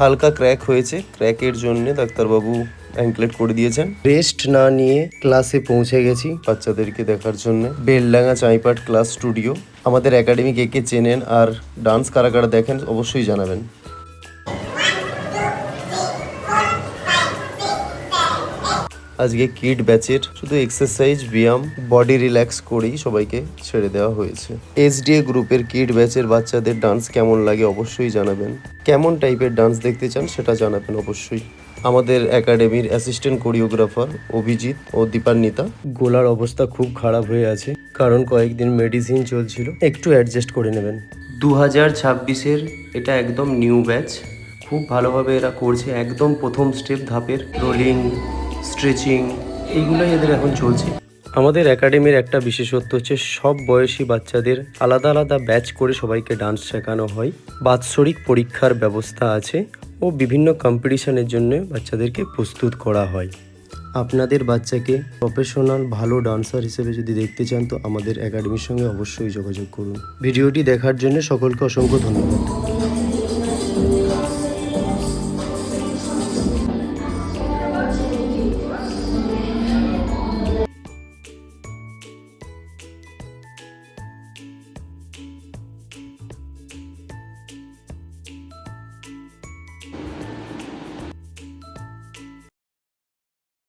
হালকা ক্র্যাক হয়েছে, ক্র্যাকের জন্য ডাক্তারবাবু অ্যাঙ্কলেট করে দিয়েছেন। রেস্ট না নিয়ে ক্লাসে পৌঁছে গেছি বাচ্চাদেরকে দেখার জন্য। বেলডাঙ্গা চাইপাট ক্লাস স্টুডিও। আমাদের একাডেমি কে কে চেনেন আর ডান্স কারা কারা দেখেন অবশ্যই জানাবেন। আজকে কিড ব্যাচের শুধু এক্সারসাইজ, ব্যায়াম, বডি রিল্যাক্স করেই সবাইকে ছেড়ে দেওয়া হয়েছে। এসডিএ গ্রুপের কিড ব্যাচের বাচ্চাদের ডান্স কেমন লাগে অবশ্যই জানাবেন। কেমন টাইপের ডান্স দেখতে চান সেটা জানাবেন অবশ্যই। আমাদের একাডেমির অ্যাসিস্ট্যান্ট কোরিওগ্রাফার অভিজিৎ ও দীপান্বিতা। গোলার অবস্থা খুব খারাপ হয়ে আছে, কারণ কয়েকদিন মেডিসিন চলছিল, একটু অ্যাডজাস্ট করে নেবেন। 2026-এর এটা একদম নিউ ব্যাচ, খুব ভালোভাবে এরা করছে। একদম প্রথম স্টেপ ধাপের রোলিং, স্ট্রেচিং, এইগুলোই এদের এখন চলছে। আমাদের একাডেমির একটা বিশেষত্ব হচ্ছে সব বয়সী বাচ্চাদের আলাদা আলাদা ব্যাচ করে সবাইকে ডান্স শেখানো হয়। বাৎসরিক পরীক্ষার ব্যবস্থা আছে ও বিভিন্ন কম্পিটিশনের জন্য বাচ্চাদেরকে প্রস্তুত করা হয়। আপনাদের বাচ্চাকে প্রফেশনাল ভালো ডান্সার হিসেবে যদি দেখতে চান তো আমাদের একাডেমির সঙ্গে অবশ্যই যোগাযোগ করুন। ভিডিওটি দেখার জন্য সকলকে অসংখ্য ধন্যবাদ।